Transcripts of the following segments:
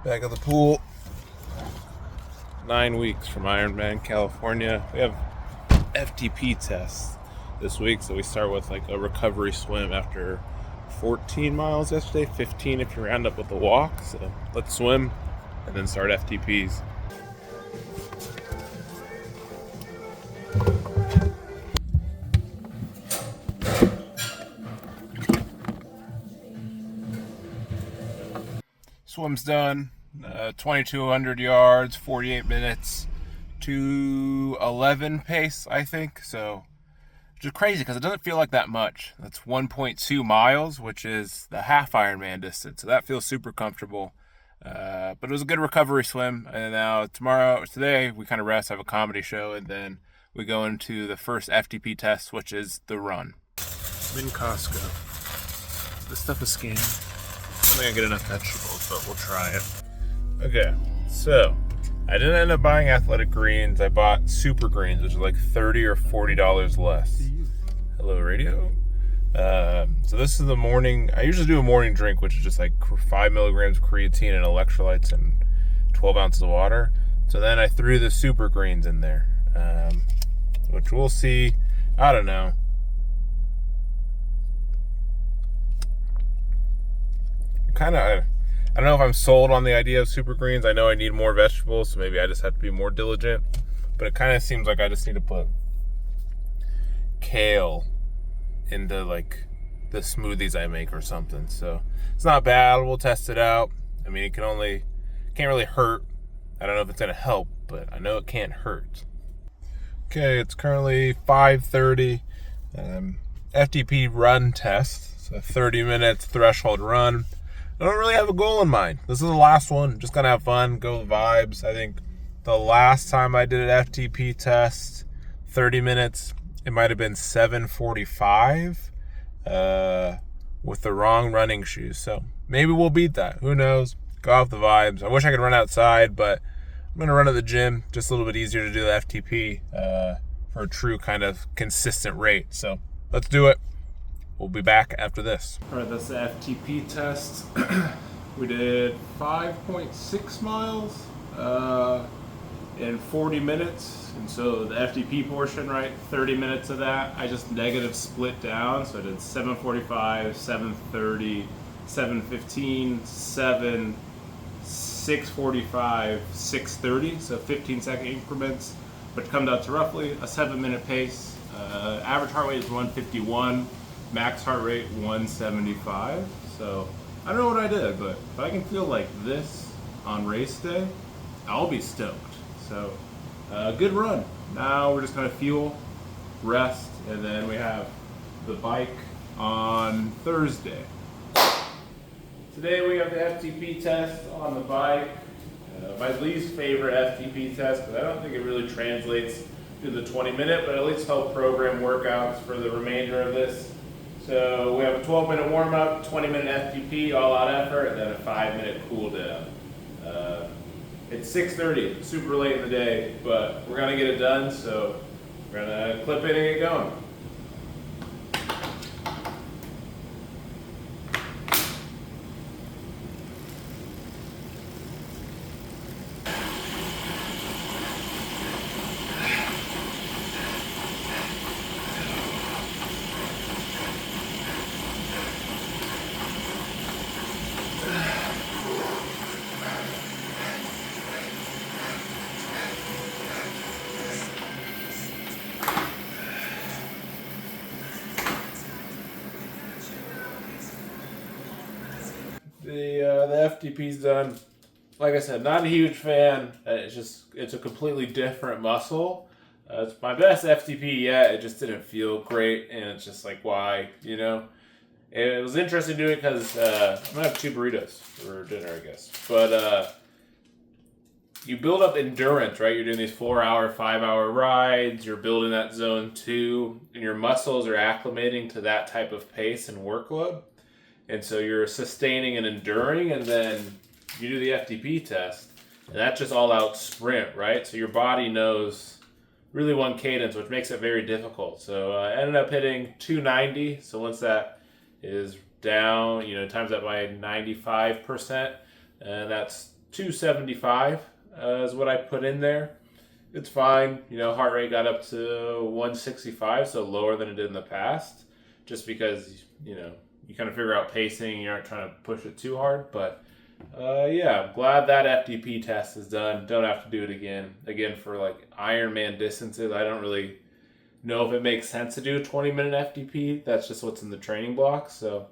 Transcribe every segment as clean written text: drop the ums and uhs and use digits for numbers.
Back at the pool. 9 weeks from Ironman California. We have FTP tests this week, so we start with like a recovery swim after 14 miles yesterday, 15 if you round up with the walk. So let's swim and then start FTPs. Swim's done. 2,200 yards, 48 minutes, 2:11 pace, I think. So, just crazy because it doesn't feel like that much. That's 1.2 miles, which is the half Ironman distance. So that feels super comfortable. But it was a good recovery swim. And now today, we kind of rest, have a comedy show, and then we go into the first FTP test, which is the run. I'm in Costco. This stuff is scammy. I don't think I get enough vegetables, but we'll try it. Okay, so I didn't end up buying athletic greens. I bought super greens, which is like $30 or $40 less. Hello, radio. So this is the morning. I usually do a morning drink, which is just like 5 milligrams of creatine and electrolytes and 12 ounces of water. So then I threw the super greens in there, which we'll see. I don't know. I don't know if I'm sold on the idea of super greens. I know I need more vegetables, so maybe I just have to be more diligent. But it kind of seems like I just need to put kale into like the smoothies I make or something. So it's not bad. We'll test it out. I mean, can't really hurt. I don't know if it's gonna help, but I know it can't hurt. Okay, it's currently 5:30. FTP run test. So 30 minutes threshold run. I don't really have a goal in mind. This is the last one. Just gonna have fun, go with vibes. I think the last time I did an FTP test, 30 minutes, it might have been 7:45 with the wrong running shoes. So maybe we'll beat that. Who knows? Go off the vibes. I wish I could run outside, but I'm gonna run at the gym. Just a little bit easier to do the FTP for a true kind of consistent rate. So let's do it. We'll be back after this. All right, that's the FTP test. We did 5.6 miles in 40 minutes. And so the FTP portion, right, 30 minutes of that, I just negative split down. So I did 7:45, 7:30, 7:15, 7, 6:45, 6:30. So 15-second increments, which comes out to roughly a 7-minute pace. Average heart rate is 151. Max heart rate 175. So I don't know what I did, but if I can feel like this on race day, I'll be stoked. So good run. Now we're just gonna fuel, rest, and then we have the bike on Thursday. Today we have the FTP test on the bike. My least favorite FTP test, but I don't think it really translates to the 20-minute, but at least help program workouts for the remainder of this. So we have a 12-minute warm-up, 20-minute FTP, all-out effort, and then a 5-minute cool-down. It's 6:30, super late in the day, but we're gonna get it done, so we're gonna clip it and get going. The FTP's done. Like I said, not a huge fan. It's a completely different muscle. It's my best FTP yet. It just didn't feel great, and it's just like, why, you know? It was interesting doing it because I'm gonna have 2 burritos for dinner, I guess. But you build up endurance, right? You're doing these 4-hour, 5-hour rides. You're building that zone 2, and your muscles are acclimating to that type of pace and workload. And so you're sustaining and enduring, and then you do the FTP test, and that's just all out sprint, right? So your body knows really one cadence, which makes it very difficult. So I ended up hitting 290. So once that is down, times that by 95%, and that's 275 is what I put in there. It's fine. Heart rate got up to 165, so lower than it did in the past, just because, you kind of figure out pacing. You aren't trying to push it too hard. But, yeah, I'm glad that FTP test is done. Don't have to do it again. Again, for, like, Ironman distances, I don't really know if it makes sense to do a 20-minute FTP. That's just what's in the training block. So,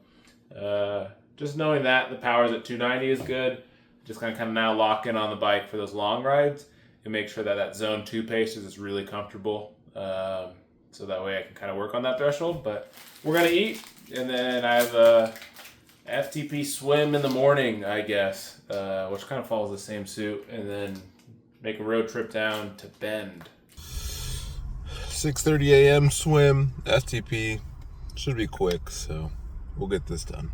just knowing that the power's at 290 is good. Just kind of now lock in on the bike for those long rides and make sure that zone 2 pace is really comfortable. So that way I can kind of work on that threshold. But we're going to eat, and then I have a FTP swim in the morning, I guess, which kind of follows the same suit, and then make a road trip down to Bend. 6:30 a.m. swim, FTP. Should be quick, so we'll get this done.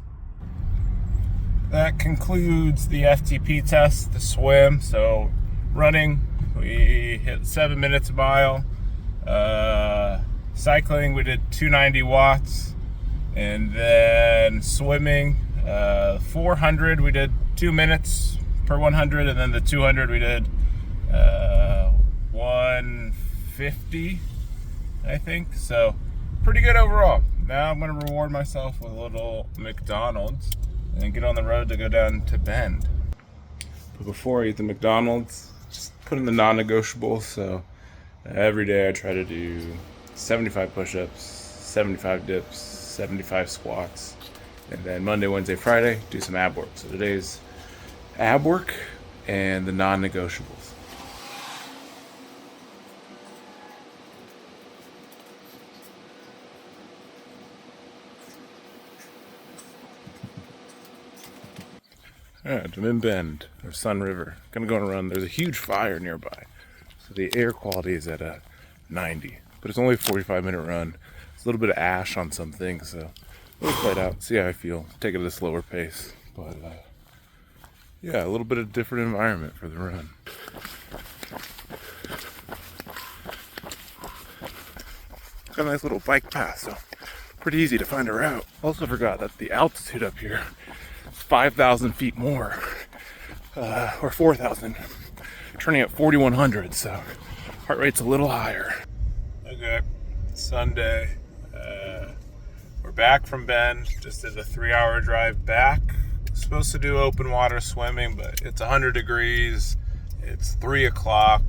That concludes the FTP test, the swim. So running, we hit 7 minutes a mile. Cycling, we did 290 watts. And then swimming, 400, we did 2 minutes per 100. And then the 200, we did 150, I think. So pretty good overall. Now I'm going to reward myself with a little McDonald's and get on the road to go down to Bend. But before I eat the McDonald's, just put in the non-negotiables. So every day I try to do 75 push-ups, 75 dips, 75 squats, and then Monday, Wednesday, Friday, do some ab work. So today's ab work and the non-negotiables. Alright, I'm in Bend, or Sun River. Gonna go on a run. There's a huge fire nearby, so the air quality is at a 90. But it's only a 45-minute run. There's a little bit of ash on some things, so we'll play it out, see how I feel. Take it at a slower pace. But, yeah, a little bit of different environment for the run. Got a nice little bike path, so pretty easy to find a route. Also forgot that the altitude up here 5,000 feet more, or 4,000, turning at 4,100, so heart rate's a little higher. Okay, Sunday, we're back from Bend, just did a 3-hour drive back. Supposed to do open water swimming, but it's 100 degrees, it's 3 o'clock,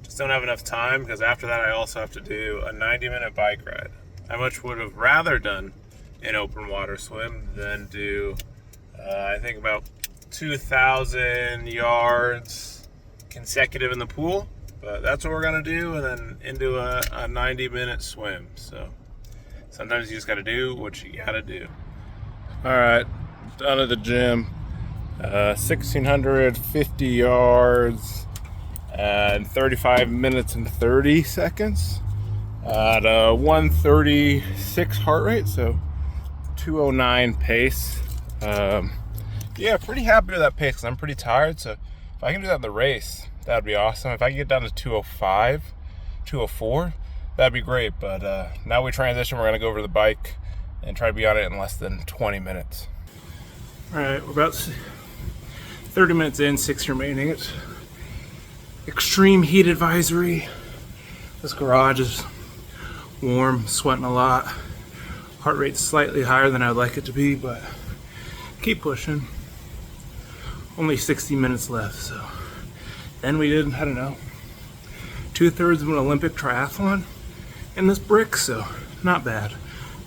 just don't have enough time, because after that I also have to do a 90-minute bike ride. I much would have rather done an open water swim than do I think about 2,000 yards consecutive in the pool, but that's what we're gonna do, and then into a 90-minute swim. So sometimes you just gotta do what you gotta do. All right, done at the gym. 1,650 yards and 35 minutes and 30 seconds at a 136 heart rate, so 209 pace. Yeah, pretty happy with that pace because I'm pretty tired, so if I can do that in the race, that'd be awesome. If I can get down to 205, 204, that'd be great. But now we transition, we're going to go over to the bike and try to be on it in less than 20 minutes. All right, we're about 30 minutes in, 6 remaining. It's extreme heat advisory. This garage is warm, sweating a lot. Heart rate's slightly higher than I'd like it to be, but keep pushing. Only 60 minutes left, so. Then we did, I don't know, 2/3 of an Olympic triathlon in this brick, so not bad.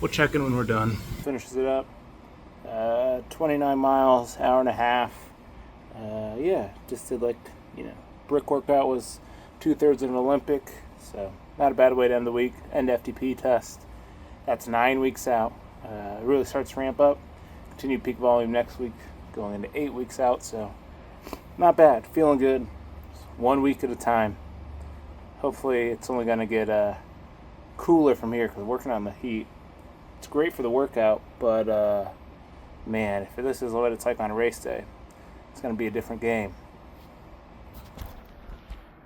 We'll check in when we're done. Finishes it up. 29 miles, hour and a half. Yeah, just did brick workout was 2/3 of an Olympic, so not a bad way to end the week. End FTP test. That's 9 weeks out. It really starts to ramp up. Continued peak volume next week, going into 8 weeks out, so not bad. Feeling good. Just 1 week at a time. Hopefully it's only going to get cooler from here because working on the heat. It's great for the workout, but man, if this is what it's like on a race day, it's going to be a different game.